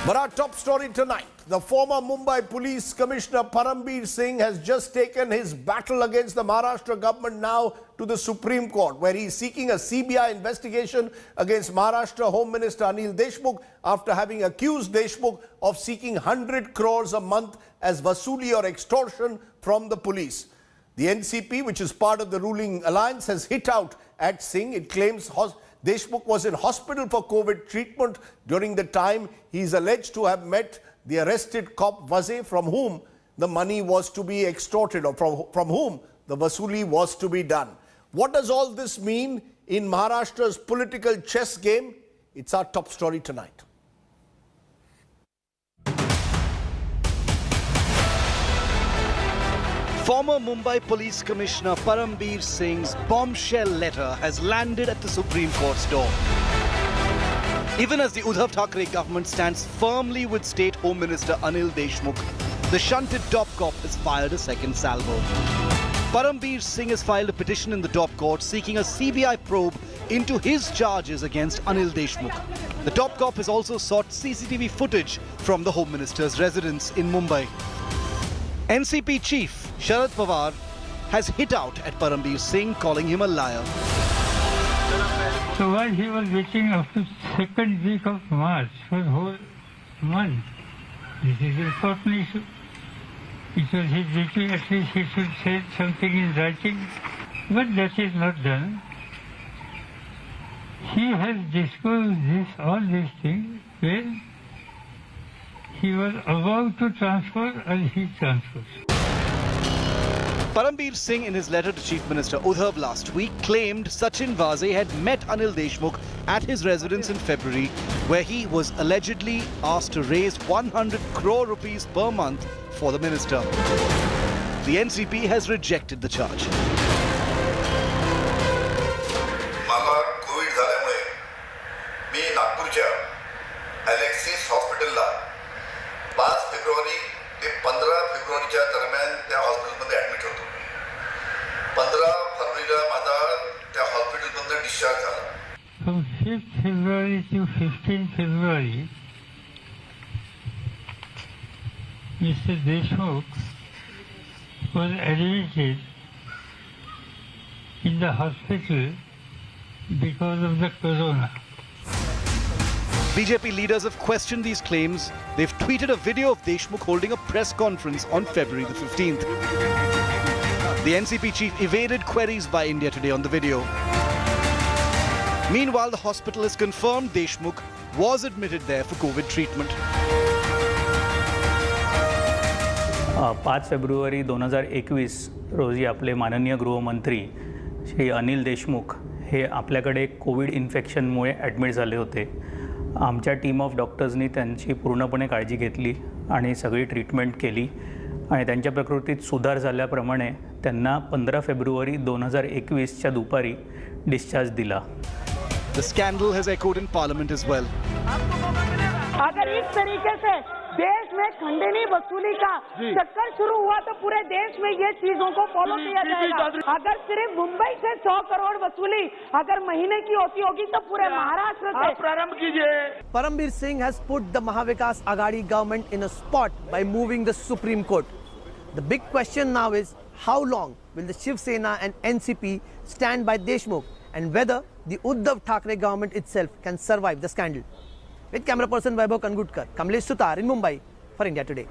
But our top story tonight, the former Mumbai Police Commissioner Parambir Singh has just taken his battle against the Maharashtra government now to the Supreme Court, where he is seeking a CBI investigation against Maharashtra Home Minister Anil Deshmukh after having accused Deshmukh of seeking 100 crores a month as vasuli or extortion from the police. The NCP, which is part of the ruling alliance, has hit out at Singh. It claims Deshmukh was in hospital for COVID treatment during the time he is alleged to have met the arrested cop Waze, from whom the money was to be extorted, or from whom the vasuli was to be done. What does all this mean in Maharashtra's political chess game? It's our top story tonight. Former Mumbai Police Commissioner Parambir Singh's bombshell letter has landed at the Supreme Court's door. Even as the Uddhav Thackeray government stands firmly with State Home Minister Anil Deshmukh, the shunted top cop has fired a second salvo. Parambir Singh has filed a petition in the top court seeking a CBI probe into his charges against Anil Deshmukh. The top cop has also sought CCTV footage from the Home Minister's residence in Mumbai. NCP chief Sharad Pawar has hit out at Parambir Singh, calling him a liar. So while he was waiting up to second week of March for the whole month, this is an important issue. It was his duty, at least he should say something in writing, but that is not done. He has disclosed all these things when he was about to transfer, and he transfers. Parambir Singh, in his letter to Chief Minister Uddhav last week, claimed Sachin Waze had met Anil Deshmukh at his residence in February, where he was allegedly asked to raise 100 crore rupees per month for the minister. The NCP has rejected the charge. February ते 15 फेब्रुवारीच्या दरम्यान त्या हॉस्पिटलमध्ये admit होतो. 15 फरवरीला माझा त्या हॉस्पिटलमधून discharge झाला. From 5th February to 15th February, Mr. Deshmukh was admitted in the hospital because of the corona. BJP leaders have questioned these claims. They've tweeted a video of Deshmukh holding a press conference on February the 15th. The NCP chief evaded queries by India Today on the video. Meanwhile, the hospital has confirmed Deshmukh was admitted there for COVID treatment. 5 February 2021 रोजी आपले माननीय गृहमंत्री श्री अनिल देशमुख हे आपल्याकडे Covid इन्फेक्शनमुळे admit झाले होते. आमच्या team of डॉक्टर्सनी त्यांची पूर्णपणे काळजी घेतली आणि सगळी ट्रीटमेंट केली आणि त्यांच्या प्रकृतीत सुधार झाल्याप्रमाणे त्यांना 15 फेब्रुवारी 2021च्या दुपारी डिस्चार्ज दिला. The scandal has echoed in Parliament as well. अगर इस तरीके से देश में खंडनी वसूली का चक्कर शुरू हुआ तो पूरे देश में ये चीजों को फॉलो किया जाएगा. अगर सिर्फ मुंबई से 100 करोड़ वसूली अगर महीने की होती होगी तो पूरे महाराष्ट्र से प्रारंभ कीजिए. Parambir Singh has put the Mahavikas Aghadi government in a spot by moving the Supreme Court. The big question now is how long will the Shiv Sena and NCP stand by Deshmukh, and whether the Uddhav Thackeray government itself can survive the scandal. With camera person Vaibhav Kangutkar, Kamlesh Sutar in Mumbai for India Today.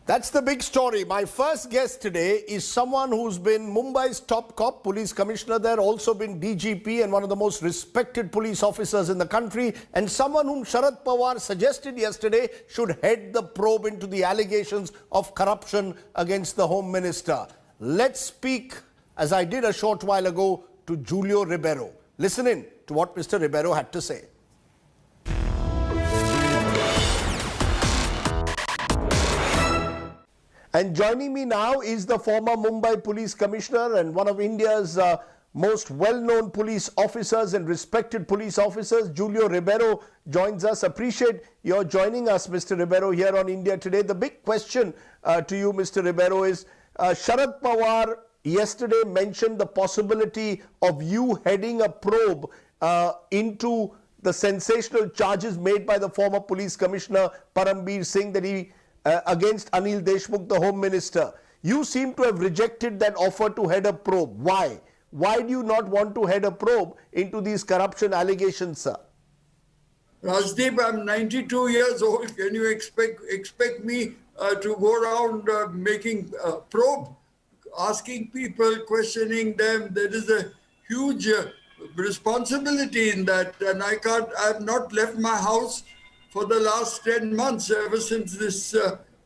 That's the big story. My first guest today is someone who's been Mumbai's top cop, police commissioner there, also been DGP and one of the most respected police officers in the country, and someone whom Sharad Pawar suggested yesterday should head the probe into the allegations of corruption against the Home Minister. Let's speak, as I did a short while ago, to Julio Ribeiro. Listen in to what Mr. Ribeiro had to say. And joining me now is the former Mumbai Police Commissioner and one of India's most well-known police officers and respected police officers. Julio Ribeiro joins us. Appreciate your joining us, Mr. Ribeiro, here on India Today. The big question to you, Mr. Ribeiro, is Sharad Pawar yesterday mentioned the possibility of you heading a probe into the sensational charges made by the former police commissioner Parambir Singh that he against Anil Deshmukh, the Home Minister. You seem to have rejected that offer to head a probe. Why? Why do you not want to head a probe into these corruption allegations, sir? Rajdeep, I'm 92 years old. Can you expect me to go around making a probe, asking people, questioning them? There is a huge responsibility in that, and I have not left my house for the last 10 months, ever since this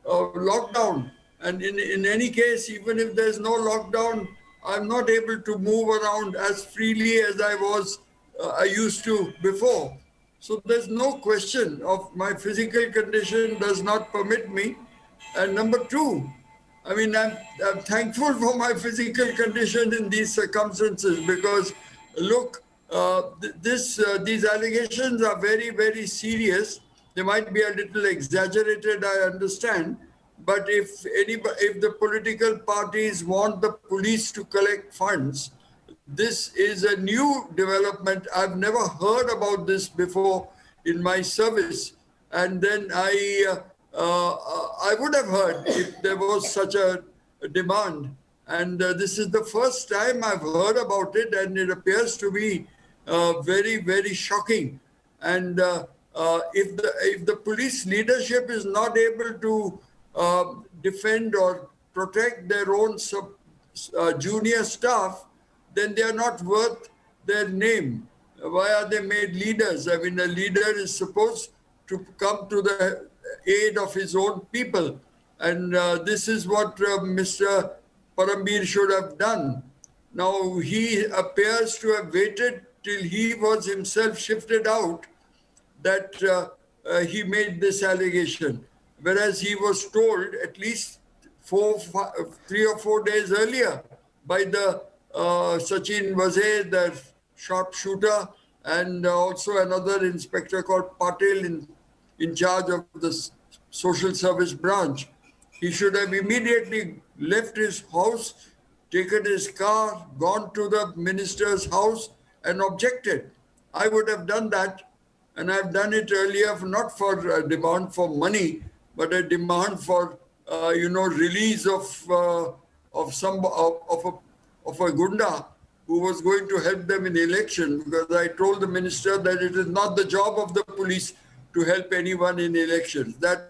lockdown. And in any case, even if there's no lockdown, I'm not able to move around as freely as I used to before. So there's no question of my physical condition does not permit me. And number two, I mean, I'm thankful for my physical condition in these circumstances, because look, these allegations are very, very serious. They might be a little exaggerated, I understand. But if the political parties want the police to collect funds, this is a new development. I've never heard about this before in my service. And then I would have heard if there was such a demand. And this is the first time I've heard about it, and it appears to be very, very shocking. And if the police leadership is not able to defend or protect their own junior staff, then they are not worth their name. Why are they made leaders? I mean, a leader is supposed to come to the aid of his own people. And this is what Mr. Parambir should have done. Now, he appears to have waited till he was himself shifted out that he made this allegation. Whereas he was told at least 3 or 4 days earlier by the Sachin Waze, the sharpshooter, and also another inspector called Patil in charge of the social service branch. He should have immediately left his house, taken his car, gone to the minister's house and objected. I would have done that, and I've done it earlier, not for a demand for money, but a demand for release of a gunda who was going to help them in the election, because I told the minister that it is not the job of the police to help anyone in elections. That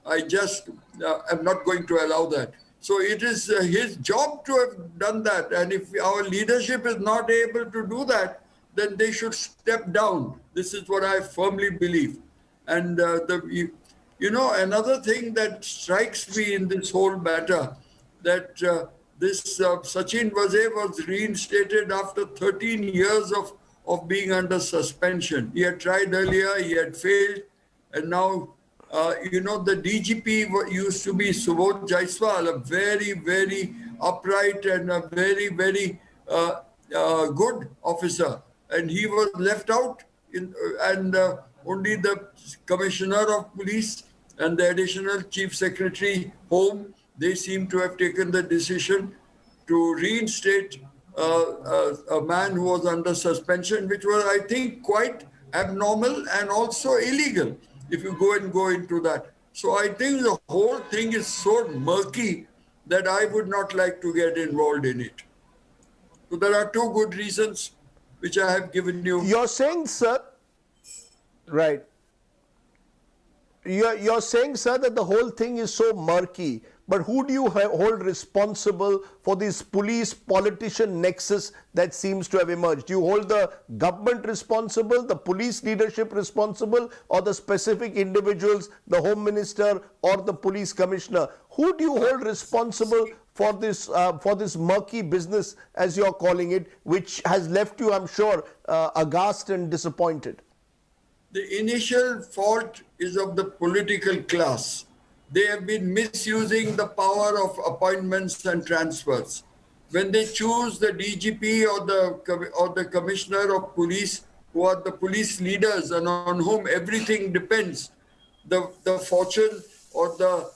I just am not going to allow that. So it is his job to have done that. And if our leadership is not able to do that, then they should step down. This is what I firmly believe. And another thing that strikes me in this whole matter, that this Sachin Waze was reinstated after 13 years of being under suspension. He had tried earlier, he had failed, and now, the DGP used to be Subodh Jaiswal, a very, very upright and a very, very good officer. And he was left out, and only the Commissioner of Police and the Additional Chief Secretary Home, they seem to have taken the decision to reinstate a man who was under suspension, which was, I think, quite abnormal and also illegal, if you go into that. So I think the whole thing is so murky that I would not like to get involved in it. So there are two good reasons which I have given you. You're saying, sir, right. You're saying, sir, that the whole thing is so murky. But who do you hold responsible for this police-politician nexus that seems to have emerged? Do you hold the government responsible, the police leadership responsible, or the specific individuals, the Home Minister or the police commissioner? Who do you hold responsible for this murky business, as you're calling it, which has left you, I'm sure, aghast and disappointed? The initial fault is of the political class. They have been misusing the power of appointments and transfers. When they choose the DGP or the Commissioner of Police, who are the police leaders and on whom everything depends, the fortune or the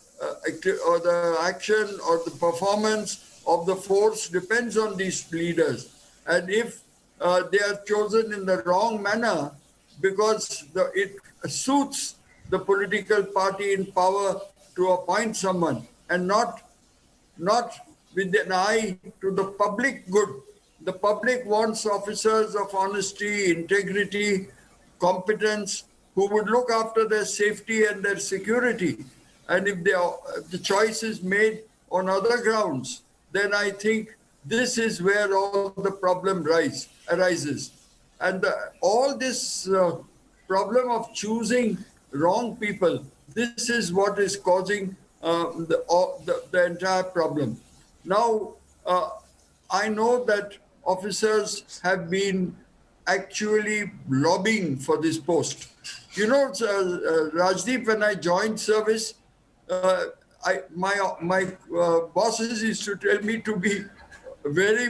action or the performance of the force depends on these leaders. And if they are chosen in the wrong manner, because it suits the political party in power to appoint someone, and not with an eye to the public good. The public wants officers of honesty, integrity, competence, who would look after their safety and their security. And if the choice is made on other grounds, then I think this is where all the problem arises. And all this problem of choosing wrong people, this is what is causing the entire problem. Now, I know that officers have been actually lobbying for this post. You know, Rajdeep, when I joined service, my bosses used to tell me to be very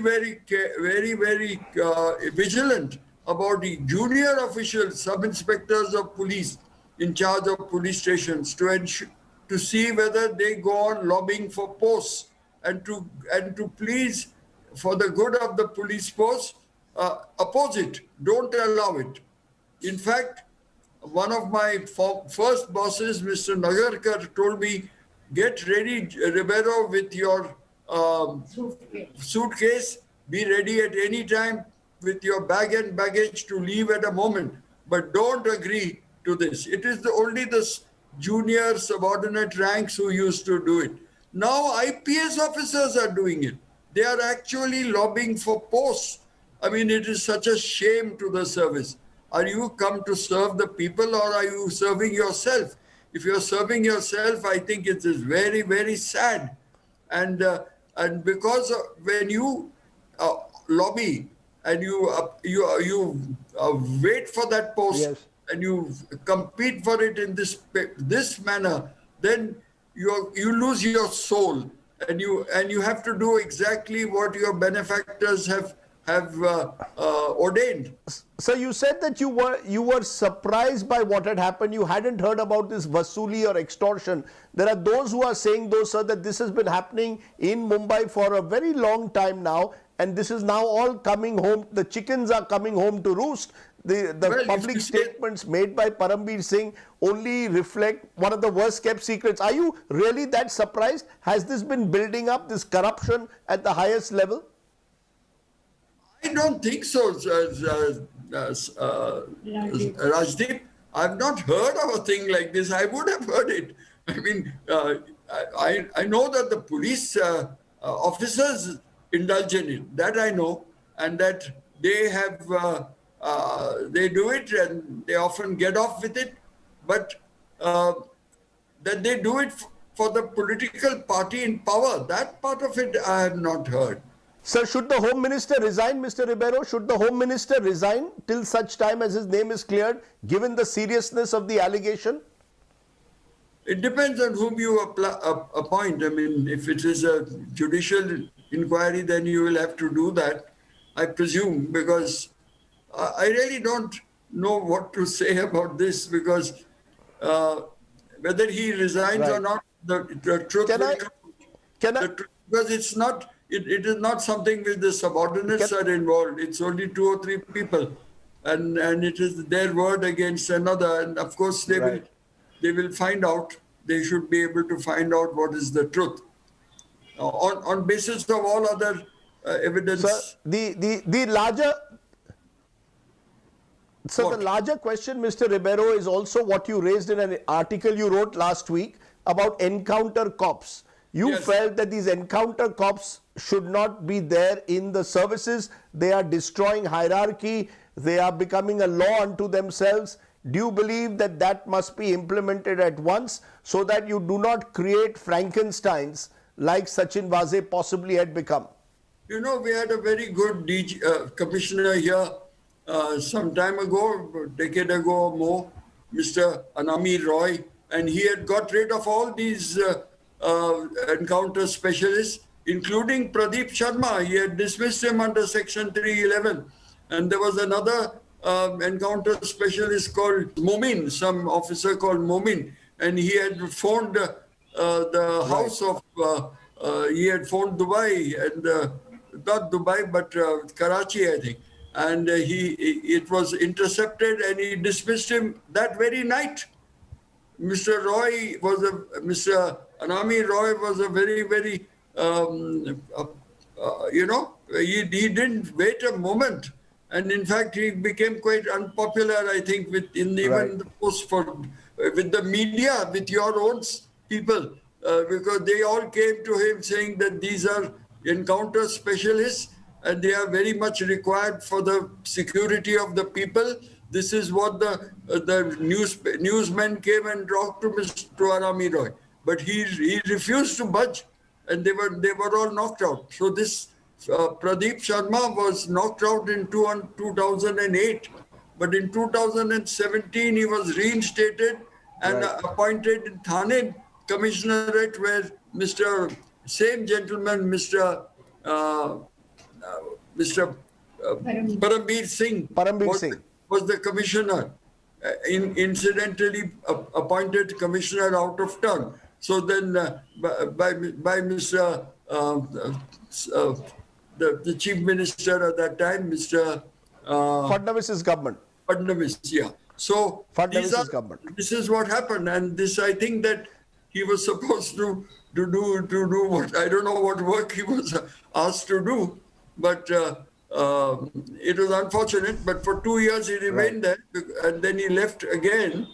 vigilant about the junior officials, sub-inspectors of police in charge of police stations, to see whether they go on lobbying for posts, and to please, for the good of the police force, oppose it, don't allow it. In fact, one of my first bosses, Mr. Nagarkar, told me, get ready, Ribeiro, with your suitcase, be ready at any time with your bag and baggage to leave at a moment, but don't agree to this. It is only the junior subordinate ranks who used to do it. Now IPS officers are doing it. They are actually lobbying for posts. I mean, it is such a shame to the service. Are you come to serve the people, or are you serving yourself? If you're serving yourself, I think it is very sad. And because when you lobby and you wait for that post, yes, and you compete for it in this manner, then you lose your soul, and you have to do exactly what your benefactors have ordained. So you said that you were surprised by what had happened. You hadn't heard about this vasuli or extortion. There are those who are saying, though, sir, that this has been happening in Mumbai for a very long time now, and this is now all coming home. The chickens are coming home to roost. The public statements made by Parambir Singh only reflect one of the worst kept secrets. Are you really that surprised? Has this been building up, this corruption at the highest level? I don't think so, Rajdeep. I've not heard of a thing like this. I would have heard it. I mean, I know that the police officers indulge in it. That I know, and that they have they do it, and they often get off with it. But that they do it for the political party in power, that part of it I have not heard. Sir, should the Home Minister resign, Mr. Ribeiro? Should the Home Minister resign till such time as his name is cleared, given the seriousness of the allegation? It depends on whom you appoint. I mean, if it is a judicial inquiry, then you will have to do that, I presume, because I really don't know what to say about this, because whether he resigns or not, the truth will come. Because it's not... It is not something where the subordinates are involved. It's only 2 or 3 people, and it is their word against another. And of course, they will find out. They should be able to find out what is the truth on basis of all other evidence. So the larger question, Mr. Ribeiro, is also what you raised in an article you wrote last week about encounter cops. You felt that these encounter cops should not be there in the services. They are destroying hierarchy. They are becoming a law unto themselves. Do you believe that that must be implemented at once, so that you do not create Frankensteins like Sachin Waze possibly had become? You know, we had a very good commissioner here some time ago, a decade ago or more, Mr. Anami Roy, and he had got rid of all these encounter specialists, including Pradeep Sharma. He had dismissed him under Section 311. And there was another encounter specialist called Momin, some officer called Momin, and he had phoned the house of, he had phoned Dubai, and not Dubai, but Karachi, I think. and it was intercepted, and he dismissed him that very night. Mr. Anami Roy was a very, very, he didn't wait a moment. And in fact, he became quite unpopular, I think, even the post with the media, with your own people, because they all came to him saying that these are encounter specialists and they are very much required for the security of the people. This is what the newsmen came and talked to Mr. Anami Roy. But he refused to budge, and they were all knocked out. So this Pradeep Sharma was knocked out in 2008, but in 2017 he was reinstated and appointed in Thane Commissionerate, where same gentleman, Mr. Parambir Singh, was the commissioner, incidentally appointed commissioner out of turn. So then by Mr. The Chief Minister at that time, Mr. Fadnavis's government. Fadnavis, yeah. So this is what happened, and this, I think that he was supposed to do what, I don't know what work he was asked to do, but it was unfortunate. But for 2 years he remained there, and then he left again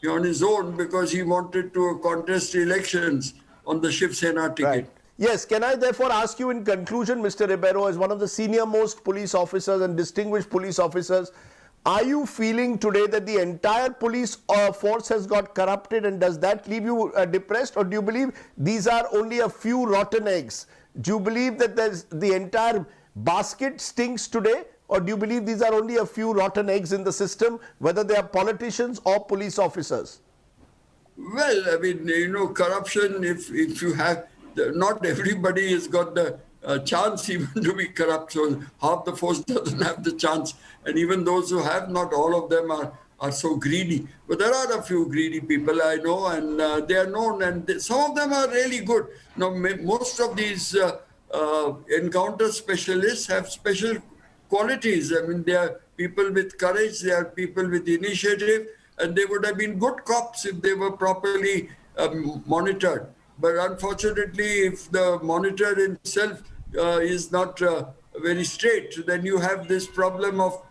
on his own because he wanted to contest elections on the Shiv Sena ticket. Right. Yes, can I therefore ask you in conclusion, Mr. Ribeiro, as one of the senior most police officers and distinguished police officers, are you feeling today that the entire police force has got corrupted, and does that leave you depressed, or do you believe these are only a few rotten eggs? Do you believe that the entire basket stinks today, or do you believe these are only a few rotten eggs in the system, whether they are politicians or police officers? Well, I mean, corruption, if you have, not everybody has got the chance even to be corrupt. So half the force doesn't have the chance. And even those who have, not all of them are so greedy. But there are a few greedy people I know, and they are known, and some of them are really good. Most of these encounter specialists have special qualities. I mean, they are people with courage, they are people with initiative, and they would have been good cops if they were properly monitored. But unfortunately, if the monitor himself is not very straight, then you have this problem of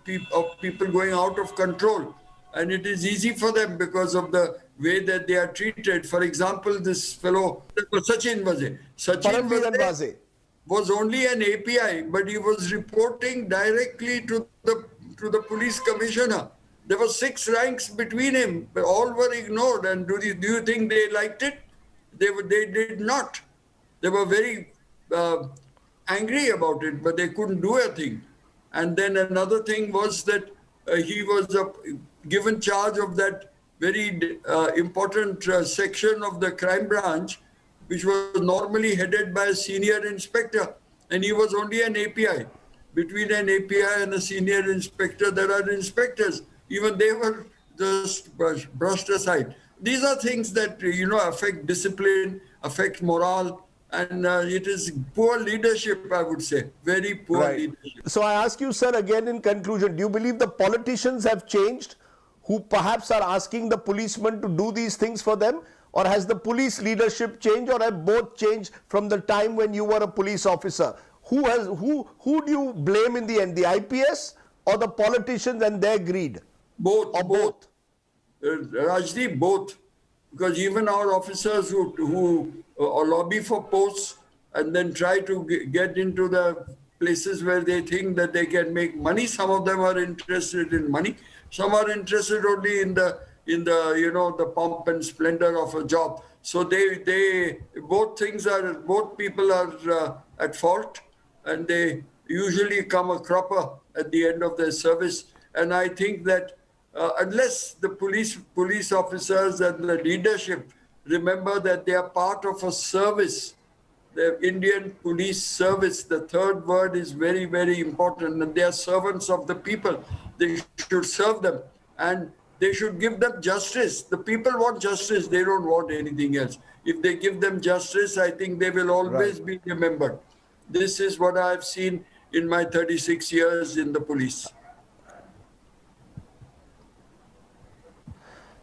people going out of control. And it is easy for them because of the way that they are treated. For example, this fellow, Sachin Waze, was only an API, but he was reporting directly to the police commissioner. There were 6 ranks between him, but all were ignored. And do you think they liked it? They did not. They were very angry about it, but they couldn't do a thing. And then another thing was that he was given charge of that very important section of the crime branch, which was normally headed by a senior inspector. And he was only an API. Between an API and a senior inspector, there are inspectors. Even they were just brushed aside. These are things that, affect discipline, affect morale, and it is poor leadership, I would say, very poor leadership. So I ask you, sir, again in conclusion, do you believe the politicians have changed, who perhaps are asking the policemen to do these things for them, or has the police leadership changed, or have both changed from the time when you were a police officer? Who do you blame in the end, the IPS or the politicians and their greed? Both. Or both? Rajdeep, both. Because even our officers who lobby for posts and then try to get into the places where they think that they can make money, some of them are interested in money. Some are interested only in the pomp and splendor of a job. So both people are at fault, and they usually come a cropper at the end of their service. And I think that unless the police officers and the leadership remember that they are part of a service, the Indian police service, the third word is very, very important, and they are servants of the people. They should serve them, and they should give them justice. The people want justice, they don't want anything else. If they give them justice, I think they will always be remembered. This is what I have seen in my 36 years in the police.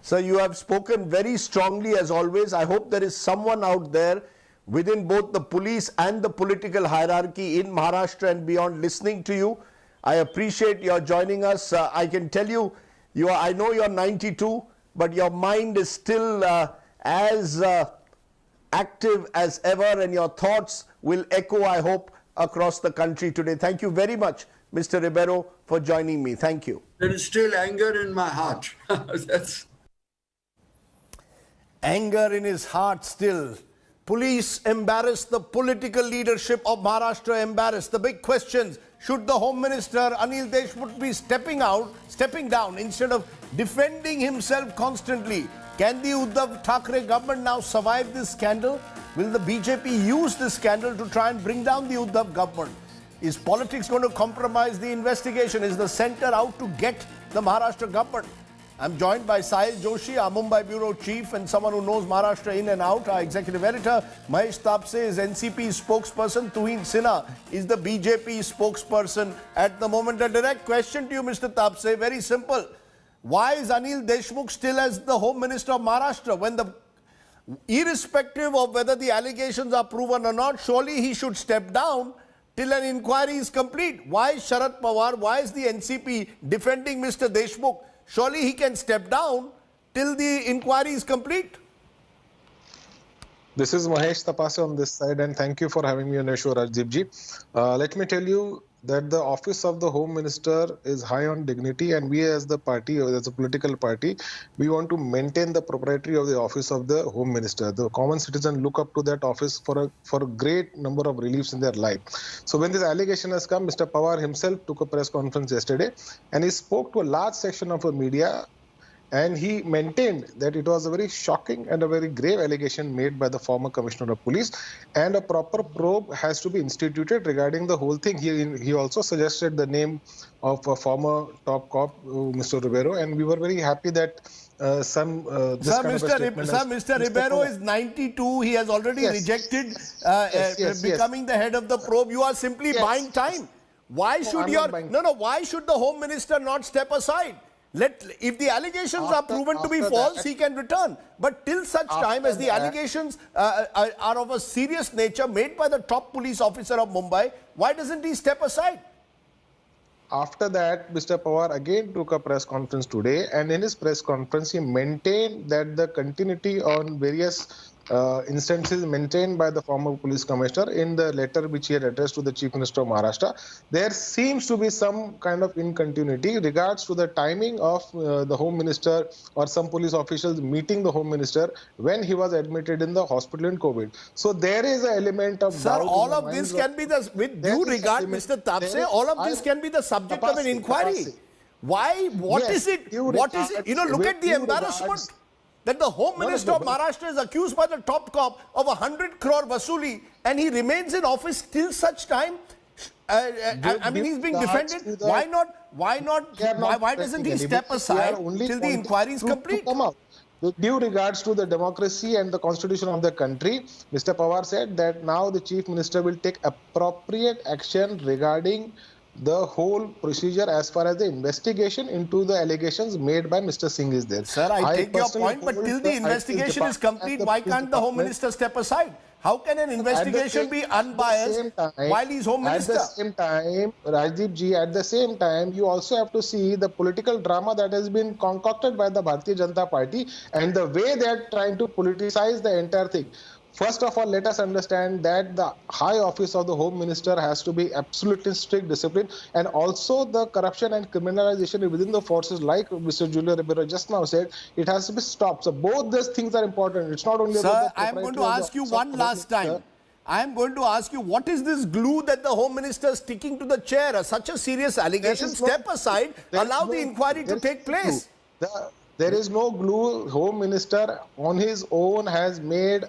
Sir, you have spoken very strongly as always. I hope there is someone out there within both the police and the political hierarchy in Maharashtra and beyond listening to you. I appreciate your joining us. I can tell you, I know you're 92, but your mind is still as active as ever, and your thoughts will echo, I hope, across the country today. Thank you very much, Mr. Ribeiro, for joining me. Thank you. There is still anger in my heart. That's anger in his heart still. Police embarrassed the political leadership of Maharashtra, embarrassed. The big questions: should the Home Minister Anil Deshmukh be stepping down instead of defending himself constantly? Can the Uddhav Thackeray government now survive this scandal? Will the BJP use this scandal to try and bring down the Uddhav government? Is politics going to compromise the investigation? Is the centre out to get the Maharashtra government? I'm joined by Sahil Joshi, our Mumbai Bureau Chief, and someone who knows Maharashtra in and out, our Executive Editor. Mahesh Tapse is NCP spokesperson. Tuhin Sinha is the BJP spokesperson at the moment. A direct question to you, Mr. Tapse, very simple. Why is Anil Deshmukh still as the Home Minister of Maharashtra when irrespective of whether the allegations are proven or not, surely he should step down till an inquiry is complete? Why is Sharad Pawar, why is the NCP defending Mr. Deshmukh? Surely he can step down till the inquiry is complete. This is Mahesh Tapase on this side, and thank you for having me on your show, Rajdeep ji. Let me tell you that the office of the Home Minister is high on dignity, and we as the party, or as a political party, we want to maintain the propriety of the office of the Home Minister. The common citizen look up to that office for a great number of reliefs in their life. So when this allegation has come, Mr. Pawar himself took a press conference yesterday, and he spoke to a large section of the media, and he maintained that it was a very shocking and a very grave allegation made by the former Commissioner of Police, and a proper probe has to be instituted regarding the whole thing. He also suggested the name of a former top cop, Mr. Ribeiro, and we were very happy that Mr. Ribeiro is 92. He has already rejected becoming the head of the probe. You are simply buying time. Why should why should the Home Minister not step aside? If the allegations are proven to be false, he can return. But till such time as the allegations are of a serious nature made by the top police officer of Mumbai, why doesn't he step aside? After that, Mr. Pawar again took a press conference today, and in his press conference, he maintained that the continuity on various instances maintained by the former police commissioner in the letter which he had addressed to the Chief Minister of Maharashtra, there seems to be some kind of incontinuity regards to the timing of the Home Minister or some police officials meeting the Home Minister when he was admitted in the hospital in COVID. So there is an element of doubt. Sir, all of this can be with due regard, Mr. Tapse, all of this can be the subject of an inquiry. Why? What is it? What is it? You know, look at the embarrassment that the Home Minister of Maharashtra is accused by the top cop of 100 crore vasuli, and he remains in office till such time. I mean, he's being defended. Why not? Why doesn't he step aside till the inquiry is complete? With due regards to the democracy and the constitution of the country, Mr. Pawar said that now the Chief Minister will take appropriate action regarding the whole procedure as far as the investigation into the allegations made by Mr. Singh is there. Sir, I take your point, but till the investigation is complete, why can't the Home Minister step aside? How can an investigation be unbiased while he's Home Minister? At the same time, Rajdeep ji, at the same time, you also have to see the political drama that has been concocted by the Bharatiya Janata Party and the way they are trying to politicize the entire thing. First of all, let us understand that the high office of the Home Minister has to be absolutely strict discipline, and also the corruption and criminalization within the forces, like Mr. Julio Ribeiro just now said, it has to be stopped. So both these things are important. It's not only about the I am going to ask you one last time. I am going to ask you, what is this glue that the Home Minister is sticking to the chair? Such a serious allegation. Step aside, allow the inquiry to take place. There is no glue. Home Minister on his own has made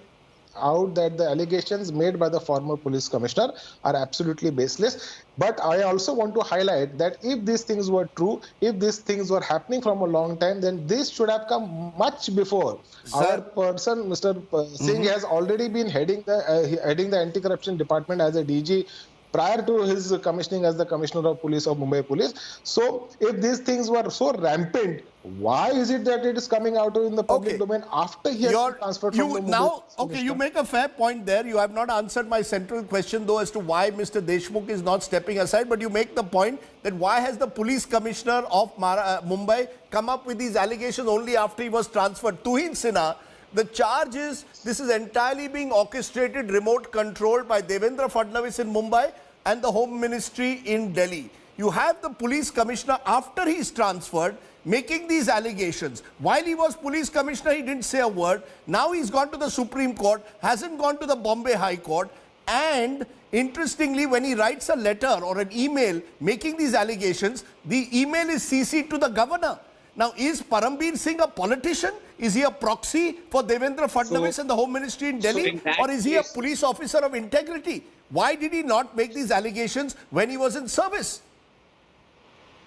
out that the allegations made by the former police commissioner are absolutely baseless. But I also want to highlight that if these things were true, if these things were happening from a long time, then this should have come much before. Our person, Mr. Singh, has already been heading the anti-corruption department as a DG prior to his commissioning as the Commissioner of Police of Mumbai Police. So if these things were so rampant Why is it that it is coming out in the public domain after he has been transferred from the Mumbai? You make a fair point there. You have not answered my central question, though, as to why Mr. Deshmukh is not stepping aside. But you make the point that why has the police commissioner of Mumbai come up with these allegations only after he was transferred? Tuhin Sinha, the charge is this is entirely being orchestrated, remote controlled by Devendra Fadnavis in Mumbai and the Home Ministry in Delhi. You have the police commissioner after he's transferred making these allegations. While he was police commissioner, he didn't say a word. Now he's gone to the Supreme Court, hasn't gone to the Bombay High Court. And interestingly, when he writes a letter or an email making these allegations, the email is CC'd to the governor. Now, is Parambir Singh a politician? Is he a proxy for Devendra Fadnavis and the Home Ministry in Delhi? Or is he a police officer of integrity? Why did he not make these allegations when he was in service?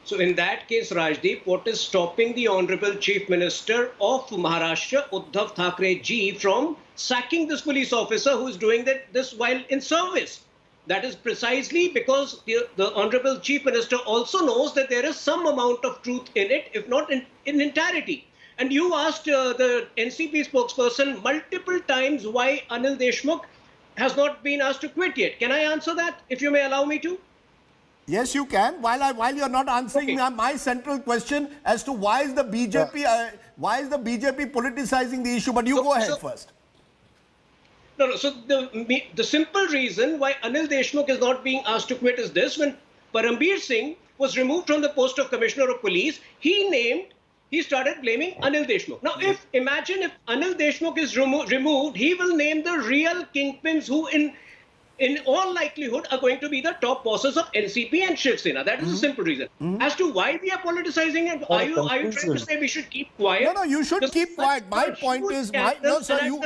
So in that case, Rajdeep, what is stopping the Honorable Chief Minister of Maharashtra, Uddhav Thackeray ji, from sacking this police officer who is doing this while in service? That is precisely because the Honorable Chief Minister also knows that there is some amount of truth in it, if not in entirety. And you asked the NCP spokesperson multiple times why Anil Deshmukh has not been asked to quit yet. Can I answer that, if you may allow me to? Yes, you can. While you're not answering my central question as to why is the BJP politicizing the issue, but you go ahead first. No. So the simple reason why Anil Deshmukh is not being asked to quit is this: when Parambir Singh was removed from the post of Commissioner of Police, he started blaming Anil Deshmukh. Now, imagine if Anil Deshmukh is removed, he will name the real kingpins who in all likelihood are going to be the top bosses of NCP and Shiv Sena. That is the simple reason. As to why we are politicizing it, are you trying to say we should keep quiet? No, you should keep quiet. My point is, no, sir, you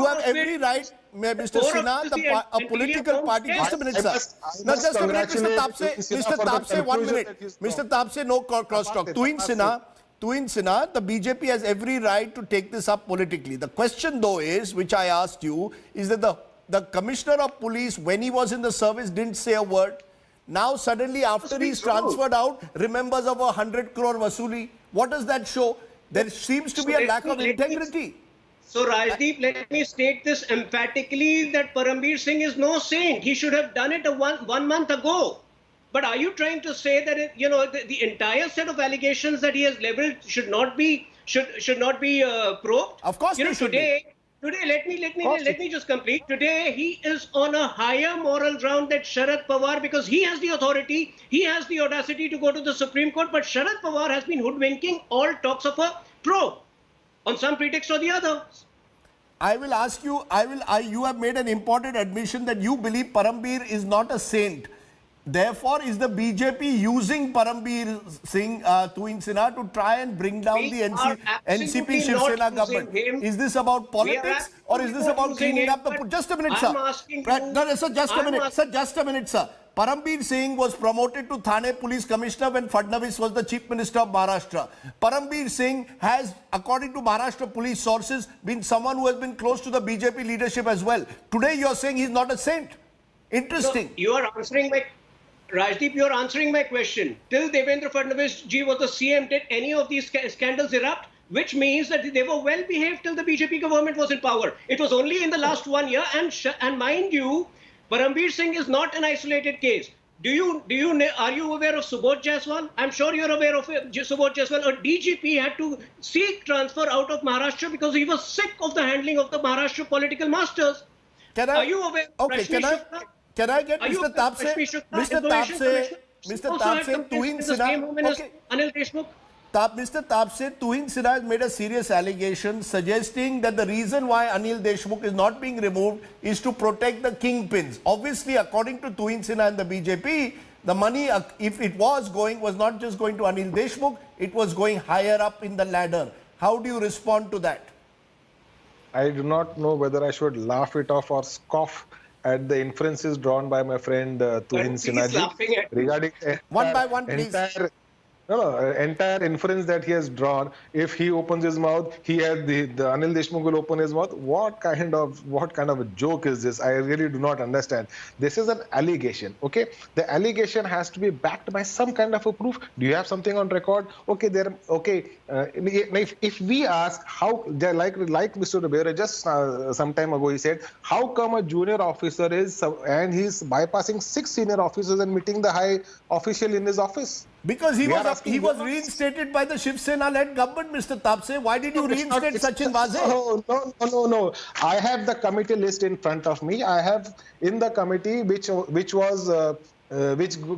have every right, Mr. Sinha, a political party. Just a minute, sir. No, just a minute, Mr. Tapse, 1 minute. Mr. Tapse, no cross-talk. Tuhin Sinha, the BJP has every right to take this up politically. The question, though, is, which I asked you, is that the Commissioner of Police, when he was in the service, didn't say a word. Now, suddenly, after he's transferred out, remembers of 100 crore vasuli. What does that show? There seems to be a lack of integrity. So, Rajdeep, let me state this emphatically that Parambir Singh is no saint. He should have done it one month ago. But are you trying to say that the entire set of allegations that he has leveled should not be probed? Of course, Today, let me just complete. Today, he is on a higher moral ground than Sharad Pawar because he has the authority, he has the audacity to go to the Supreme Court. But Sharad Pawar has been hoodwinking all talks of a probe on some pretext or the other. I will ask you. You have made an important admission that you believe Parambir is not a saint. Therefore, is the BJP using Parambir Singh, Tuhin Sinha to try and bring down the NCP Shiv Sena government? Is this about politics or is this about cleaning up the... Just a minute, sir. No, sir, just a minute. Sir, just a minute, sir. Parambir Singh was promoted to Thane Police Commissioner when Fadnavis was the Chief Minister of Maharashtra. Parambir Singh has, according to Maharashtra police sources, been someone who has been close to the BJP leadership as well. Today, you are saying he's not a saint. Interesting. So you are answering my... Rajdeep, you are answering my question. Till Devendra Fadnavis ji was the CM, did any of these scandals erupt? Which means that they were well behaved till the BJP government was in power. It was only in the last 1 year, and mind you, Parambir Singh is not an isolated case. Are you aware of Subodh Jaiswal? I'm sure you're aware of Subodh Jaiswal. A DGP had to seek transfer out of Maharashtra because he was sick of the handling of the Maharashtra political masters. Are you aware? Okay, can I get Mr. Tapse, Tuhin Sinha, okay. Anil Deshmukh? Mr. Tapse, Tuhin Sinha has made a serious allegation suggesting that the reason why Anil Deshmukh is not being removed is to protect the kingpins. Obviously, according to Tuhin Sinha and the BJP, the money, if it was not just going to Anil Deshmukh, it was going higher up in the ladder. How do you respond to that? I do not know whether I should laugh it off or scoff at the inferences drawn by my friend Tuhin Sinha regarding one by one, please. entire inference that he has drawn. If he opens his mouth, he has the Anil Deshmukh will open his mouth. What kind of a joke is this? I really do not understand. This is an allegation. Okay, the allegation has to be backed by some kind of a proof. Do you have something on record? Okay, if we ask how, like Mr. Ribeiro just some time ago, he said, how come a junior officer is and he's bypassing 6 senior officers and meeting the high official in his office? Because he was reinstated by the Shiv Sena-led government, Mr. Tapse. Why did you reinstate Sachin Waze? No. I have the committee list in front of me. I have in the committee which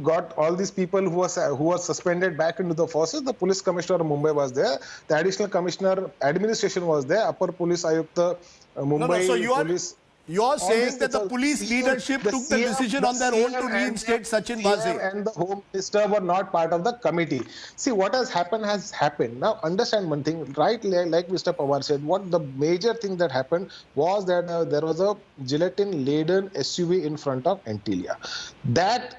got all these people who were suspended back into the forces. The police commissioner of Mumbai was there. The additional commissioner administration was there. Upper police Ayukta Mumbai Police. You're saying that the police leadership took the decision on their own to reinstate Sachin Waze. And the Home Minister were not part of the committee. See, what has happened. Now, understand one thing, right? Like Mr. Pawar said, what the major thing that happened was that there was a gelatin-laden SUV in front of Antilia. That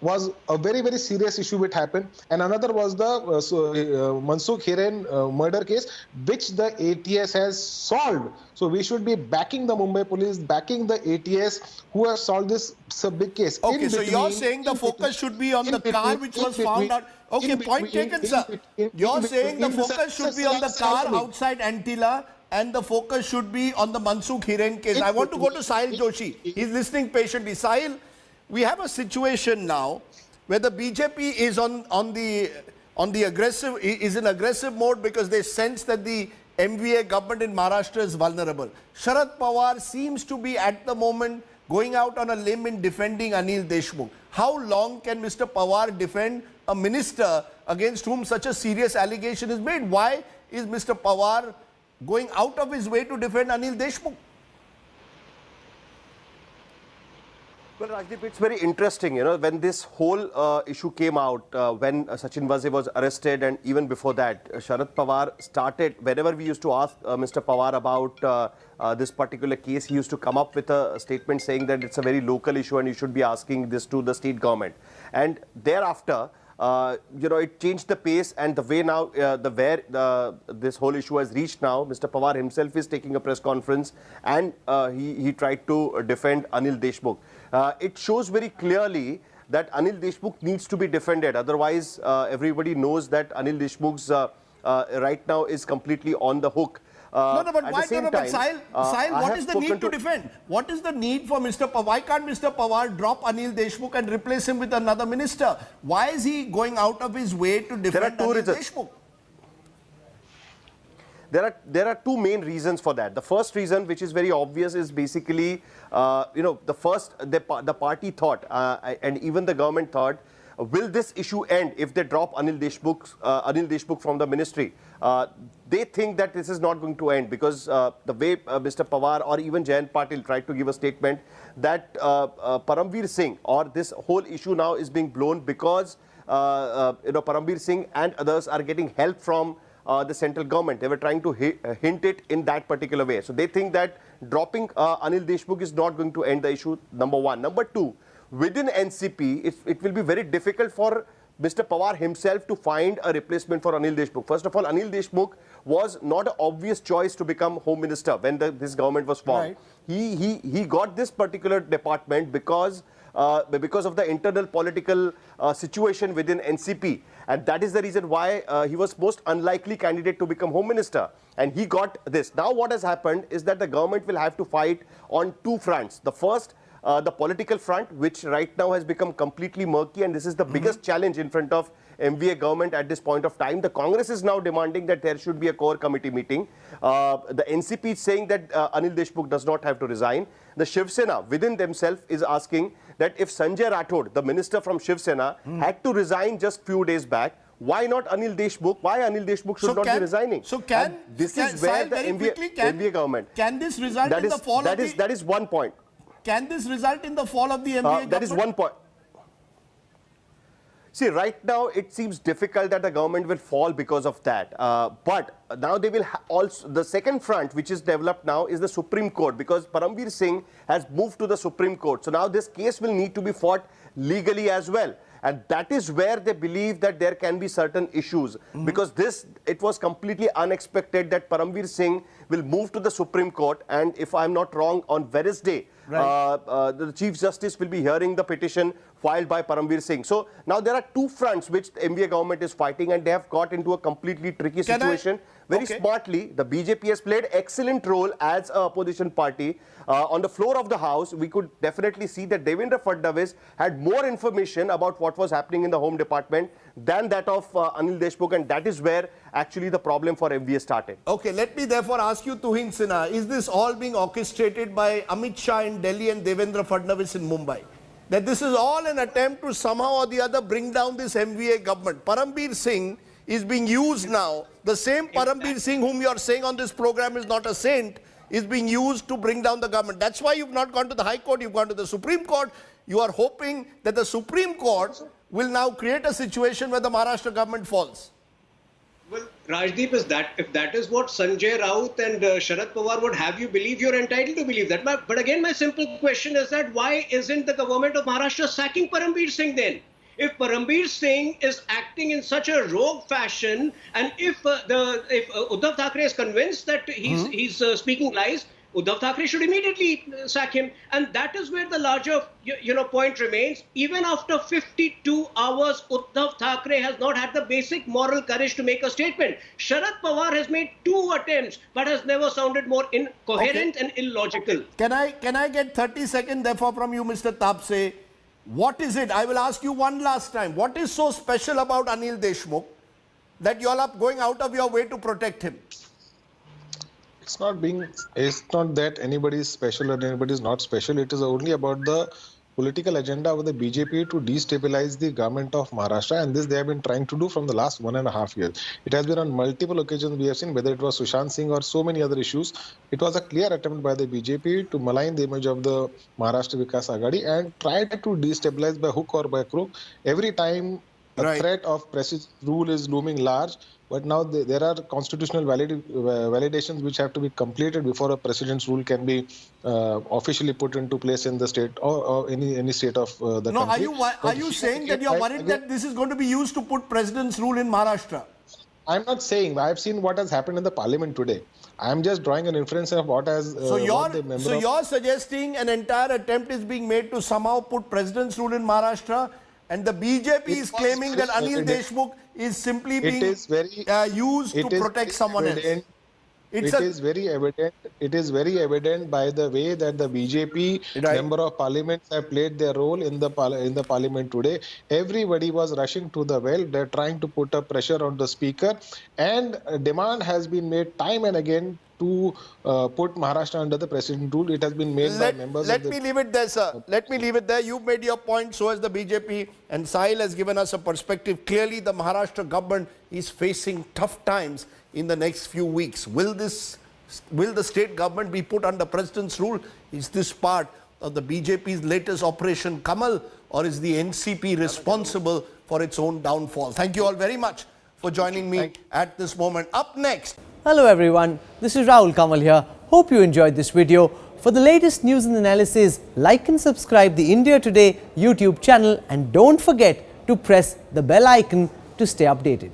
was a very, very serious issue which happened. And another was the Mansukh Hiren murder case, which the ATS has solved. So we should be backing the Mumbai Police, backing the ATS who have solved this big case. Okay, so you're saying the focus should be on the car which was found out. Okay, point taken, sir. You're saying the focus should be on the car outside Antilia and the focus should be on the Mansukh Hiren case. I want to go to Sahil Joshi. He's listening patiently. Sahil, we have a situation now where the BJP is on the aggressive, is in aggressive mode because they sense that the MVA government in Maharashtra is vulnerable. Sharad Pawar seems to be at the moment going out on a limb in defending Anil Deshmukh. How long can Mr. Pawar defend a minister against whom such a serious allegation is made? Why is Mr. Pawar going out of his way to defend Anil Deshmukh? Well, Rajdeep, it's very interesting, when this whole issue came out, when Sachin Waze was arrested, and even before that, Sharad Pawar started, whenever we used to ask Mr. Pawar about this particular case, he used to come up with a statement saying that it's a very local issue and you should be asking this to the state government. And thereafter, it changed the pace, and the way now, this whole issue has reached now, Mr. Pawar himself is taking a press conference and he tried to defend Anil Deshmukh. It shows very clearly that Anil Deshmukh needs to be defended. Otherwise, everybody knows that Anil Deshmukh's right now is completely on the hook. But Sahil, what is the need to defend? What is the need for Mr. Pawar? Why can't Mr. Pawar drop Anil Deshmukh and replace him with another minister? Why is he going out of his way to defend Anil Deshmukh? There are two main reasons for that. The first reason, which is very obvious, is basically, the party thought, and even the government thought, will this issue end if they drop Anil Deshmukh from the ministry? They think that this is not going to end because the way Mr. Pawar or even Jayant Patil tried to give a statement that Parambir Singh, or this whole issue now is being blown because Parambir Singh and others are getting help from the central government. They were trying to hint it in that particular way. So they think that dropping Anil Deshmukh is not going to end the issue, number one. Number two, within NCP, it will be very difficult for Mr. Pawar himself to find a replacement for Anil Deshmukh. First of all, Anil Deshmukh was not an obvious choice to become Home Minister when this government was formed. Right. He got this particular department because of the internal political situation within NCP. And that is the reason why he was most unlikely candidate to become Home Minister. And he got this. Now what has happened is that the government will have to fight on two fronts. The first, the political front, which right now has become completely murky, and this is the biggest challenge in front of MVA government at this point of time. The Congress is now demanding that there should be a core committee meeting. The NCP is saying that Anil Deshmukh does not have to resign. The Shiv Sena within themselves is asking that if Sanjay Rathod, the minister from Shiv Sena, had to resign just few days back, why not Anil Deshmukh? Why Anil Deshmukh should not be resigning? So this is where the MVA government. Can this result in the fall of the... That is one point. Can this result in the fall of the MVA government? That is one point. See, right now it seems difficult that the government will fall because of that. But now they will also, the second front which is developed now is the Supreme Court, because Parambir Singh has moved to the Supreme Court. So now this case will need to be fought legally as well. And that is where they believe that there can be certain issues. Because it was completely unexpected that Parambir Singh will move to the Supreme Court. And if I'm not wrong, on Wednesday, the Chief Justice will be hearing the petition filed by Parambir Singh. So now there are two fronts which the MVA government is fighting, and they have got into a completely tricky situation. Very smartly, the BJP has played excellent role as an opposition party. On the floor of the House, we could definitely see that Devendra Fadnavis had more information about what was happening in the Home Department than that of Anil Deshmukh, and that is where actually the problem for MVA started. Okay, let me therefore ask you, Tuhin Sinha, is this all being orchestrated by Amit Shah in Delhi and Devendra Fadnavis in Mumbai? That this is all an attempt to somehow or the other bring down this MVA government. Parambir Singh is being used now. The same Parambir Singh whom you are saying on this program is not a saint is being used to bring down the government. That's why you've not gone to the High Court, you've gone to the Supreme Court. You are hoping that the Supreme Court will now create a situation where the Maharashtra government falls. Well, Rajdeep, if that is what Sanjay Raut and Sharad Pawar would have you believe, you're entitled to believe that. But again, my simple question is that why isn't the government of Maharashtra sacking Parambir Singh then? If Parambir Singh is acting in such a rogue fashion, and if Uddhav Thackeray is convinced that he's speaking lies, Uddhav Thackeray should immediately sack him. And that is where the larger point remains. Even after 52 hours, Uddhav Thackeray has not had the basic moral courage to make a statement. Sharad Pawar has made 2 attempts, but has never sounded more incoherent and illogical. Can I get 30 seconds therefore from you, Mr. Tapse? What is it? I will ask you one last time. What is so special about Anil Deshmukh that you all are going out of your way to protect him? It's not that anybody is special or anybody is not special. It is only about the political agenda of the BJP to destabilize the government of Maharashtra, and this they have been trying to do from the last 1.5 years. It has been on multiple occasions we have seen, whether it was Sushant Singh or so many other issues. It was a clear attempt by the BJP to malign the image of the Maharashtra Vikas Aghadi and try to destabilize by hook or by crook. Every time a threat of president's rule is looming large, but now there are constitutional validations which have to be completed before a president's rule can be officially put into place in the state or any state of the country. Are you saying that you're worried that this is going to be used to put president's rule in Maharashtra? I'm not saying. I've seen what has happened in the parliament today. I'm just drawing an inference of what has... So you're suggesting an entire attempt is being made to somehow put president's rule in Maharashtra, and the BJP is claiming that Anil Deshmukh is simply being used to protect someone else. It is very evident. It is very evident by the way that the BJP member of parliament have played their role in the parliament today. Everybody was rushing to the well. They're trying to put a pressure on the speaker, and a demand has been made time and again to put Maharashtra under the president rule. It has been made by members of the... Let me leave it there, sir. Let me leave it there. You've made your point, so has the BJP, and Sahil has given us a perspective. Clearly, the Maharashtra government is facing tough times in the next few weeks. Will the state government be put under president's rule? Is this part of the BJP's latest Operation Kamal, or is the NCP responsible for its own downfall? Thank you all very much for joining me at this moment. Up next... Hello everyone, this is Rahul Kamal here. Hope you enjoyed this video. For the latest news and analysis, like and subscribe the India Today YouTube channel, and don't forget to press the bell icon to stay updated.